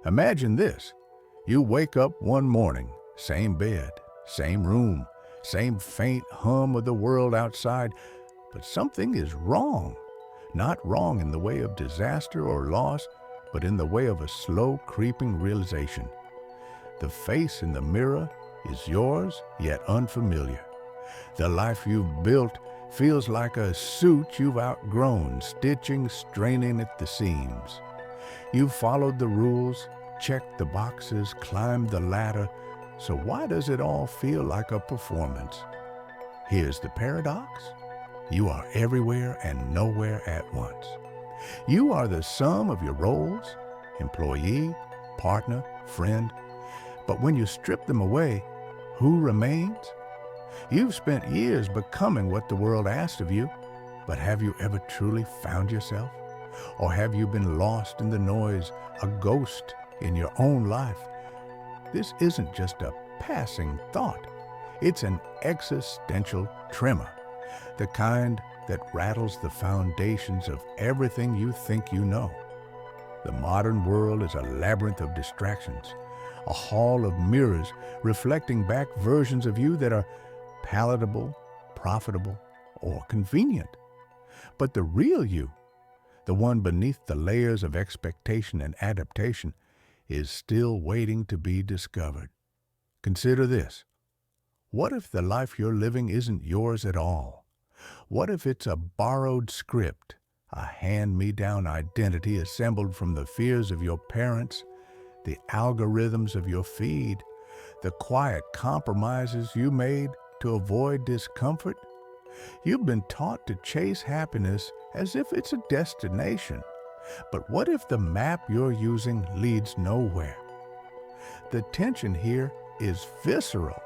Imagine this. You wake up one morning, same bed, same room, same faint hum of the world outside, but something is wrong. Not wrong in the way of disaster or loss, but in the way of a slow creeping realization. The face in the mirror is yours, yet unfamiliar. The life you've built feels like a suit you've outgrown, stitching, straining at the seams. You've followed the rules, checked the boxes, climbed the ladder, so why does it all feel like a performance? Here's the paradox. You are everywhere and nowhere at once. You are the sum of your roles, employee, partner, friend, but when you strip them away, who remains? You've spent years becoming what the world asked of you, but have you ever truly found yourself? Or have you been lost in the noise, a ghost in your own life? This isn't just a passing thought. It's an existential tremor, the kind that rattles the foundations of everything you think you know. The modern world is a labyrinth of distractions, a hall of mirrors reflecting back versions of you that are palatable, profitable, or convenient. But the real you, the one beneath the layers of expectation and adaptation, is still waiting to be discovered. Consider this. What if the life you're living isn't yours at all? What if it's a borrowed script, a hand-me-down identity assembled from the fears of your parents, the algorithms of your feed, the quiet compromises you made to avoid discomfort? You've been taught to chase happiness as if it's a destination. But what if the map you're using leads nowhere? The tension here is visceral.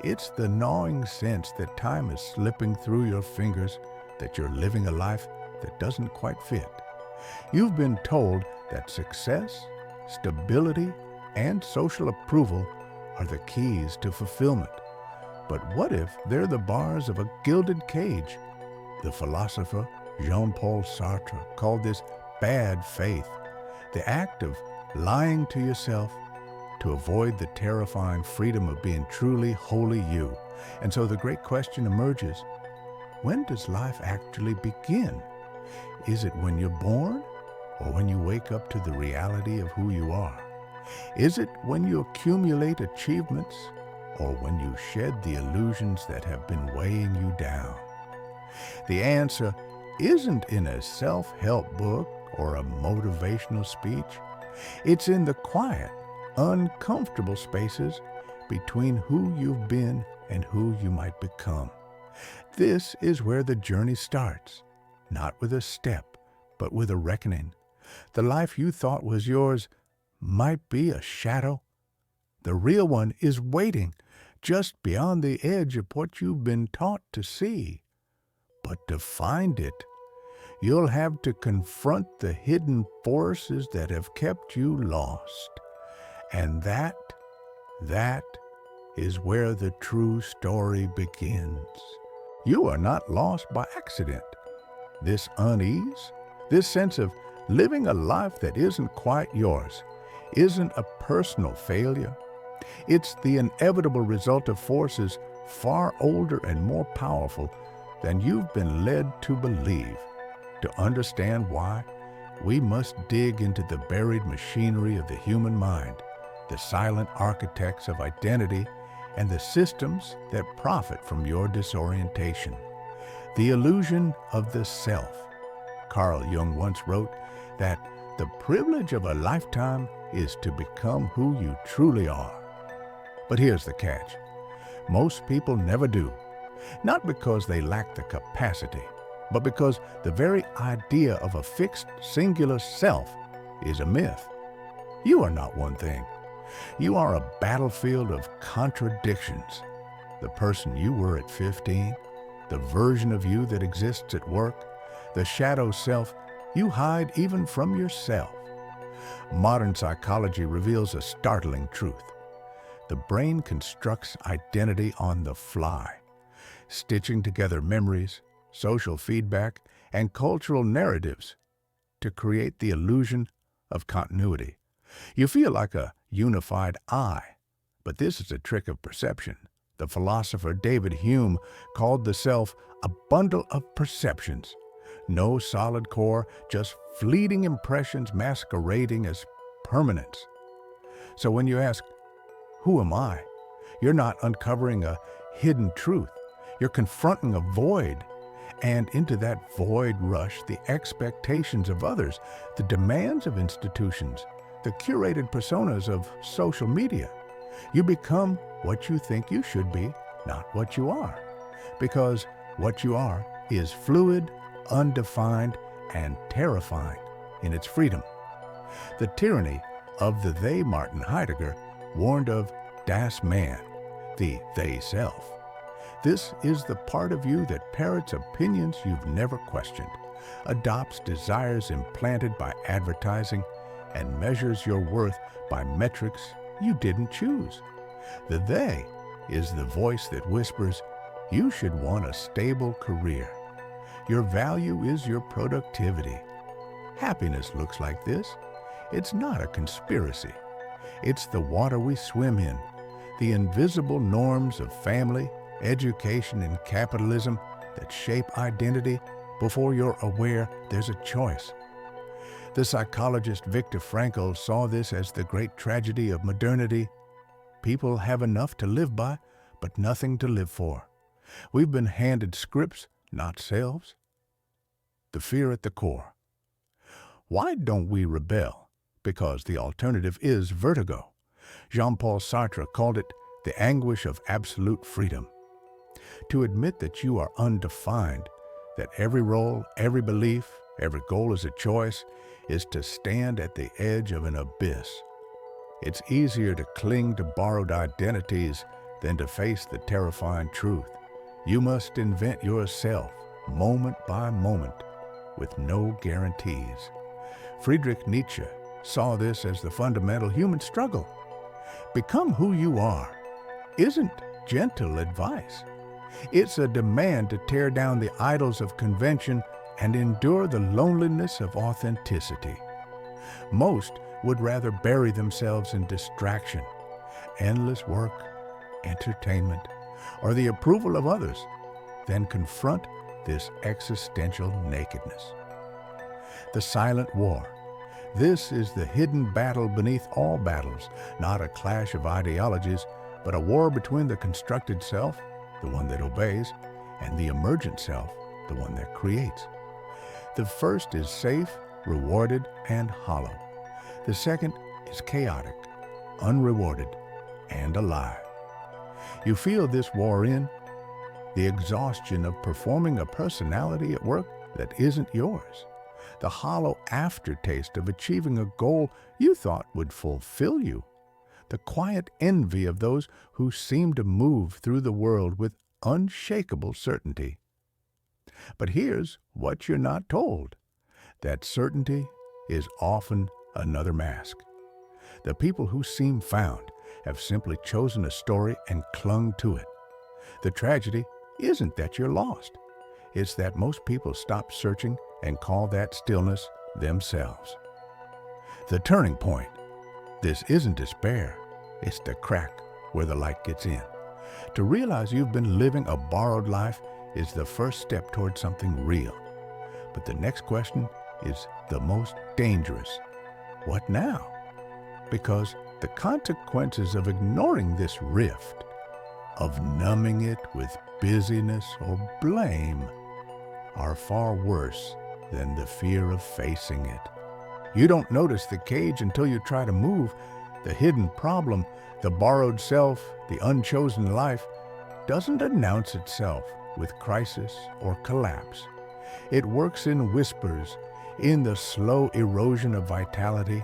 It's the gnawing sense that time is slipping through your fingers, that you're living a life that doesn't quite fit. You've been told that success, stability, and social approval are the keys to fulfillment. But what if they're the bars of a gilded cage? The philosopher Jean-Paul Sartre called this bad faith, the act of lying to yourself to avoid the terrifying freedom of being truly wholly you. And so the great question emerges, when does life actually begin? Is it when you're born, or when you wake up to the reality of who you are? Is it when you accumulate achievements, or when you shed the illusions that have been weighing you down? The answer isn't in a self-help book or a motivational speech. It's in the quiet, uncomfortable spaces between who you've been and who you might become. This is where the journey starts, not with a step, but with a reckoning. The life you thought was yours might be a shadow. The real one is waiting just beyond the edge of what you've been taught to see. But to find it, you'll have to confront the hidden forces that have kept you lost. And that is where the true story begins. You are not lost by accident. This unease, this sense of living a life that isn't quite yours, isn't a personal failure. It's the inevitable result of forces far older and more powerful than you've been led to believe. To understand why, we must dig into the buried machinery of the human mind, the silent architects of identity, and the systems that profit from your disorientation. The illusion of the self. Carl Jung once wrote that the privilege of a lifetime is to become who you truly are. But here's the catch. Most people never do. Not because they lack the capacity, but because the very idea of a fixed, singular self is a myth. You are not one thing. You are a battlefield of contradictions. The person you were at 15, the version of you that exists at work, the shadow self you hide even from yourself. Modern psychology reveals a startling truth. The brain constructs identity on the fly, stitching together memories, social feedback, and cultural narratives to create the illusion of continuity. You feel like a unified I, but this is a trick of perception. The philosopher David Hume called the self a bundle of perceptions. No solid core, just fleeting impressions masquerading as permanence. So when you ask, who am I? You're not uncovering a hidden truth. You're confronting a void. And into that void rush the expectations of others, the demands of institutions, the curated personas of social media. You become what you think you should be, not what you are. Because what you are is fluid, undefined, and terrifying in its freedom. The tyranny of the they Martin Heidegger warned of das Man, the they self. This is the part of you that parrots opinions you've never questioned, adopts desires implanted by advertising, and measures your worth by metrics you didn't choose. The they is the voice that whispers, you should want a stable career. Your value is your productivity. Happiness looks like this. It's not a conspiracy. It's the water we swim in, the invisible norms of family, education, and capitalism that shape identity before you're aware there's a choice. The psychologist Viktor Frankl saw this as the great tragedy of modernity. People have enough to live by, but nothing to live for. We've been handed scripts, not selves. The fear at the core. Why don't we rebel? Because the alternative is vertigo. Jean-Paul Sartre called it the anguish of absolute freedom. To admit that you are undefined, that every role, every belief, every goal is a choice, is to stand at the edge of an abyss. It's easier to cling to borrowed identities than to face the terrifying truth. You must invent yourself, moment by moment, with no guarantees. Friedrich Nietzsche saw this as the fundamental human struggle. Become who you are isn't gentle advice. It's a demand to tear down the idols of convention and endure the loneliness of authenticity. Most would rather bury themselves in distraction, endless work, entertainment, or the approval of others than confront this existential nakedness. The silent war. This is the hidden battle beneath all battles, not a clash of ideologies, but a war between the constructed self, the one that obeys, and the emergent self, the one that creates. The first is safe, rewarded, and hollow. The second is chaotic, unrewarded, and alive. You feel this war in the exhaustion of performing a personality at work that isn't yours, the hollow aftertaste of achieving a goal you thought would fulfill you, the quiet envy of those who seem to move through the world with unshakable certainty. But here's what you're not told. That certainty is often another mask. The people who seem found have simply chosen a story and clung to it. The tragedy isn't that you're lost. It's that most people stop searching and call that stillness themselves. The turning point. This isn't despair. It's the crack where the light gets in. To realize you've been living a borrowed life is the first step toward something real. But the next question is the most dangerous. What now? Because the consequences of ignoring this rift, of numbing it with busyness or blame, are far worse than the fear of facing it. You don't notice the cage until you try to move. The hidden problem, the borrowed self, the unchosen life, doesn't announce itself with crisis or collapse. It works in whispers, in the slow erosion of vitality,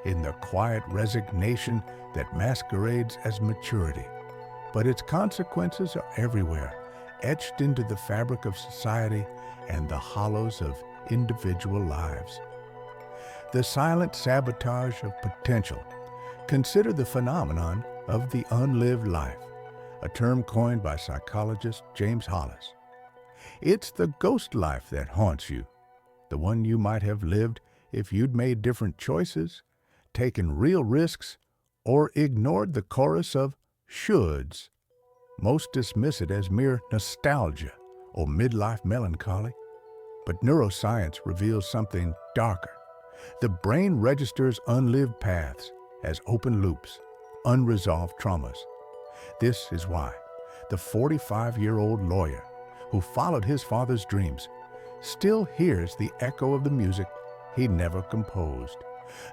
in the quiet resignation that masquerades as maturity. But its consequences are everywhere, etched into the fabric of society and the hollows of individual lives. The silent sabotage of potential. Consider the phenomenon of the unlived life, a term coined by psychologist James Hollis. It's the ghost life that haunts you, the one you might have lived if you'd made different choices, taken real risks or ignored the chorus of shoulds. Most dismiss it as mere nostalgia or midlife melancholy. But neuroscience reveals something darker. The brain registers unlived paths as open loops, unresolved traumas. This is why the 45-year-old lawyer who followed his father's dreams still hears the echo of the music he never composed.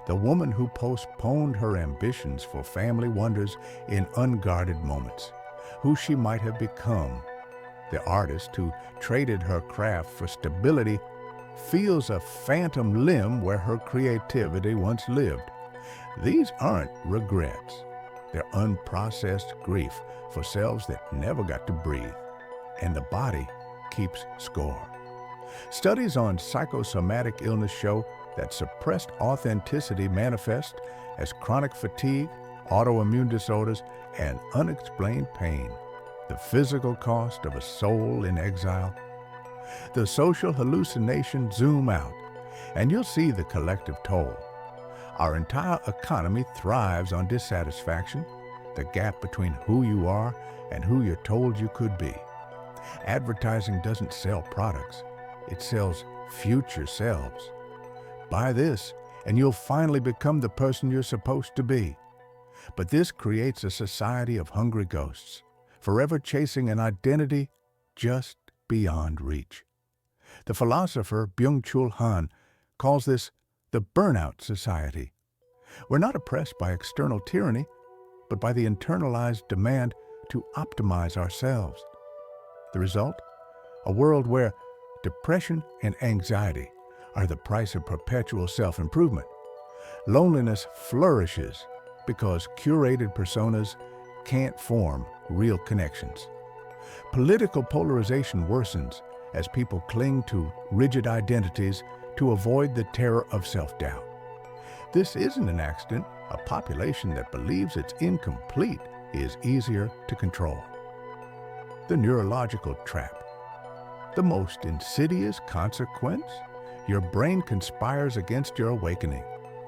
The woman who postponed her ambitions for family wonders in unguarded moments, who she might have become. The artist who traded her craft for stability feels a phantom limb where her creativity once lived. These aren't regrets. They're unprocessed grief for selves that never got to breathe. And the body keeps score. Studies on psychosomatic illness show that suppressed authenticity manifests as chronic fatigue, autoimmune disorders, and unexplained pain. The physical cost of a soul in exile. The social hallucinations zoom out, and you'll see the collective toll. Our entire economy thrives on dissatisfaction, the gap between who you are and who you're told you could be. Advertising doesn't sell products, it sells future selves. Buy this, and you'll finally become the person you're supposed to be. But this creates a society of hungry ghosts, forever chasing an identity just beyond reach. The philosopher Byung-Chul Han calls this the burnout society. We're not oppressed by external tyranny, but by the internalized demand to optimize ourselves. The result? A world where depression and anxiety are the price of perpetual self-improvement. Loneliness flourishes because curated personas can't form real connections. Political polarization worsens as people cling to rigid identities to avoid the terror of self-doubt. This isn't an accident. A population that believes it's incomplete is easier to control. The neurological trap. The most insidious consequence? Your brain conspires against your awakening.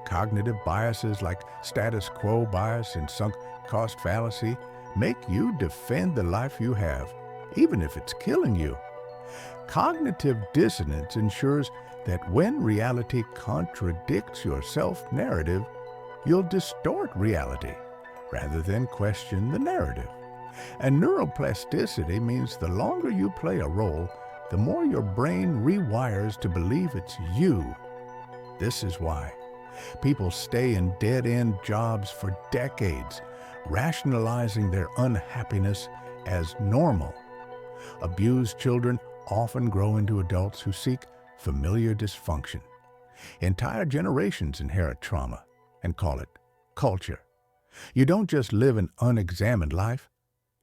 Cognitive biases like status quo bias and sunk cost fallacy make you defend the life you have, even if it's killing you. Cognitive dissonance ensures that when reality contradicts your self-narrative, you'll distort reality rather than question the narrative. And neuroplasticity means the longer you play a role, the more your brain rewires to believe it's you. This is why people stay in dead-end jobs for decades, rationalizing their unhappiness as normal. Abused children often grow into adults who seek familiar dysfunction. Entire generations inherit trauma and call it culture. You don't just live an unexamined life,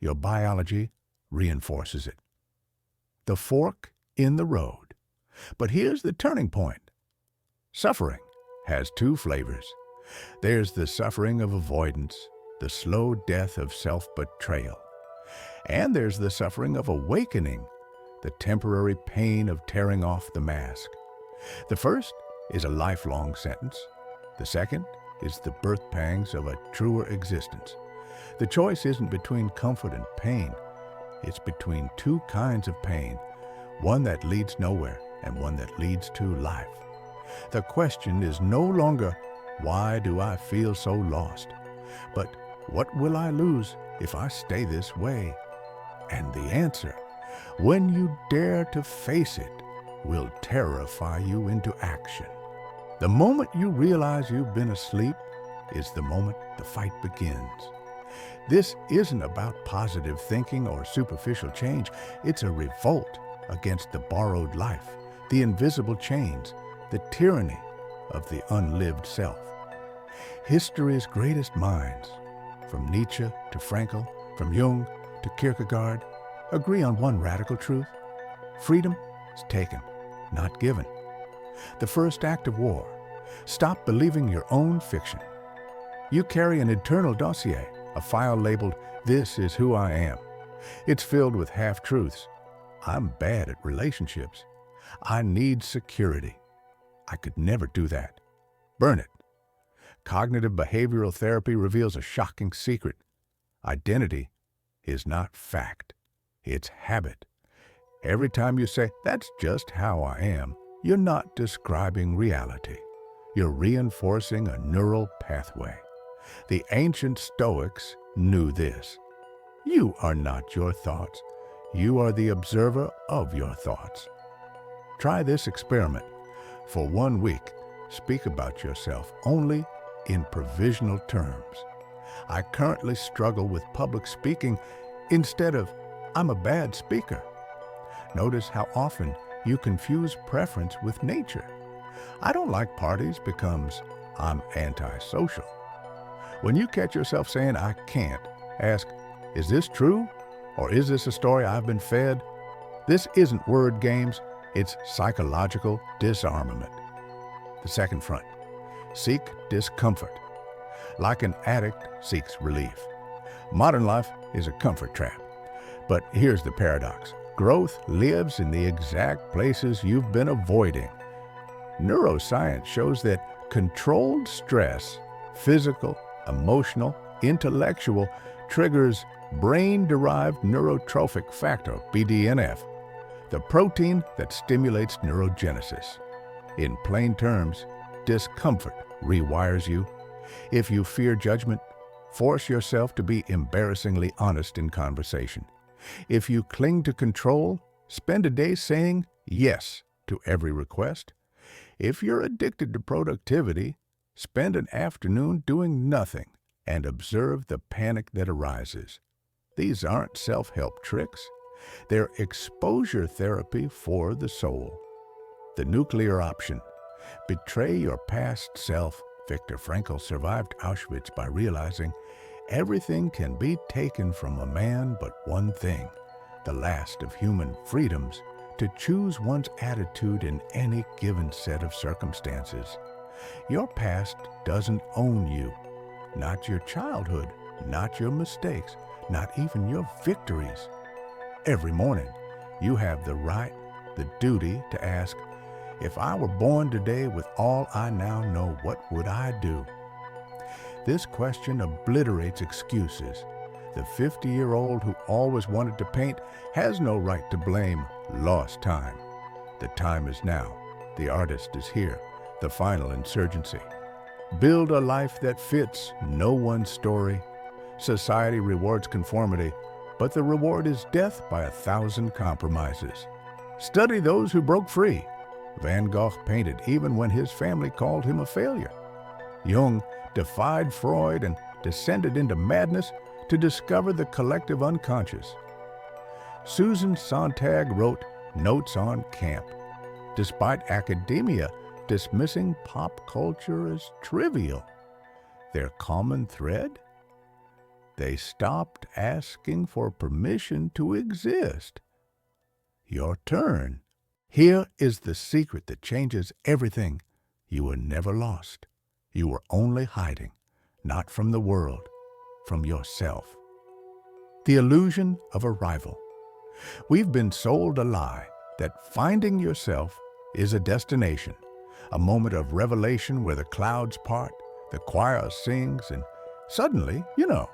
your biology reinforces it. The fork in the road. But here's the turning point. Suffering has two flavors. There's the suffering of avoidance, the slow death of self-betrayal. And there's the suffering of awakening, the temporary pain of tearing off the mask. The first is a lifelong sentence. The second is the birth pangs of a truer existence. The choice isn't between comfort and pain. It's between two kinds of pain, one that leads nowhere and one that leads to life. The question is no longer, why do I feel so lost? But what will I lose if I stay this way? And the answer, when you dare to face it, will terrify you into action. The moment you realize you've been asleep is the moment the fight begins. This isn't about positive thinking or superficial change. It's a revolt against the borrowed life, the invisible chains, the tyranny of the unlived self. History's greatest minds, from Nietzsche to Frankl, from Jung to Kierkegaard, agree on one radical truth. Freedom is taken, not given. The first act of war. Stop believing your own fiction. You carry an internal dossier, a file labeled, "This is who I am." It's filled with half-truths. I'm bad at relationships. I need security. I could never do that. Burn it. Cognitive behavioral therapy reveals a shocking secret. Identity is not fact. It's habit. Every time you say, "That's just how I am," you're not describing reality. You're reinforcing a neural pathway. The ancient Stoics knew this. You are not your thoughts. You are the observer of your thoughts. Try this experiment. For 1 week, speak about yourself only in provisional terms. I currently struggle with public speaking instead of I'm a bad speaker. Notice how often you confuse preference with nature. I don't like parties becomes I'm antisocial. When you catch yourself saying I can't, ask, is this true? Or is this a story I've been fed? This isn't word games, it's psychological disarmament. The second front, seek discomfort. Like an addict seeks relief. Modern life is a comfort trap. But here's the paradox. Growth lives in the exact places you've been avoiding. Neuroscience shows that controlled stress, physical, emotional, intellectual, triggers brain-derived neurotrophic factor, BDNF, the protein that stimulates neurogenesis. In plain terms, discomfort rewires you. If you fear judgment, force yourself to be embarrassingly honest in conversation. If you cling to control, spend a day saying yes to every request. If you're addicted to productivity, spend an afternoon doing nothing and observe the panic that arises. These aren't self-help tricks. They're exposure therapy for the soul. The nuclear option. Betray your past self. Viktor Frankl survived Auschwitz by realizing everything can be taken from a man but one thing, the last of human freedoms, to choose one's attitude in any given set of circumstances. Your past doesn't own you, not your childhood, not your mistakes, not even your victories. Every morning, you have the right, the duty to ask, if I were born today with all I now know, what would I do? This question obliterates excuses. The 50-year-old who always wanted to paint has no right to blame lost time. The time is now. The artist is here. The final insurgency. Build a life that fits no one's story. Society rewards conformity, but the reward is death by 1,000 compromises. Study those who broke free. Van Gogh painted even when his family called him a failure. Jung defied Freud and descended into madness to discover the collective unconscious. Susan Sontag wrote Notes on Camp, despite academia dismissing pop culture as trivial. Their common thread? They stopped asking for permission to exist. Your turn. Here is the secret that changes everything. You were never lost. You were only hiding, not from the world, from yourself. The illusion of arrival. We've been sold a lie that finding yourself is a destination, a moment of revelation where the clouds part, the choir sings, and suddenly, you know.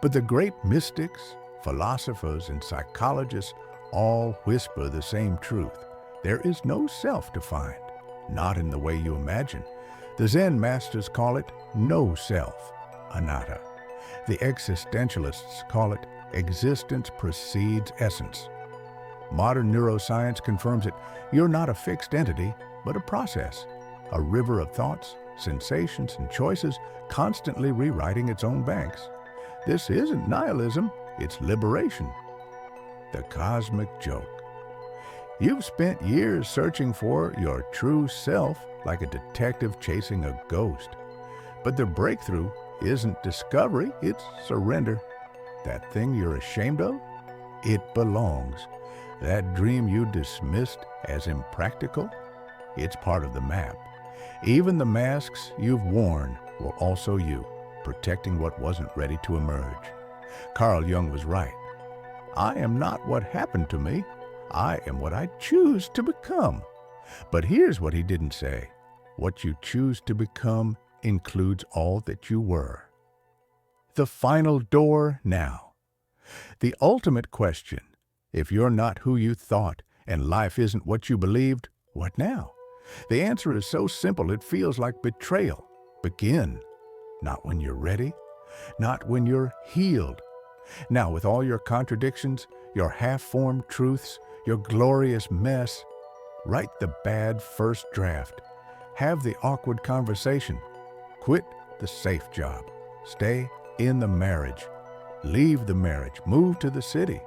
But the great mystics, philosophers, and psychologists all whisper the same truth. There is no self to find, not in the way you imagine. The Zen masters call it no self, anatta. The existentialists call it existence precedes essence. Modern neuroscience confirms it. You're not a fixed entity, but a process, a river of thoughts, sensations, and choices constantly rewriting its own banks. This isn't nihilism, it's liberation. The cosmic joke. You've spent years searching for your true self like a detective chasing a ghost. But the breakthrough isn't discovery, it's surrender. That thing you're ashamed of, it belongs. That dream you dismissed as impractical, it's part of the map. Even the masks you've worn were also you, protecting what wasn't ready to emerge. Carl Jung was right. I am not what happened to me. I am what I choose to become. But here's what he didn't say. What you choose to become includes all that you were. The final door now. The ultimate question: if you're not who you thought and life isn't what you believed, what now? The answer is so simple it feels like betrayal. Begin. Not when you're ready, not when you're healed. Now, with all your contradictions, your half-formed truths, your glorious mess, write the bad first draft. Have the awkward conversation. Quit the safe job. Stay in the marriage. Leave the marriage. Move to the city.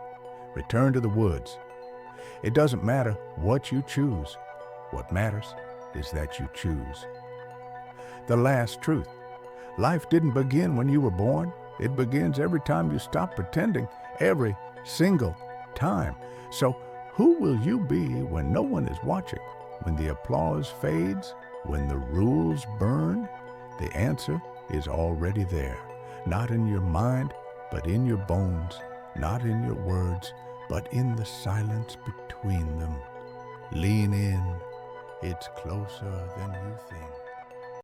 Return to the woods. It doesn't matter what you choose. What matters is that you choose. The last truth. Life didn't begin when you were born. It begins every time you stop pretending, every single time. So who will you be when no one is watching? When the applause fades? When the rules burn? The answer is already there. Not in your mind, but in your bones. Not in your words, but in the silence between them. Lean in. It's closer than you think.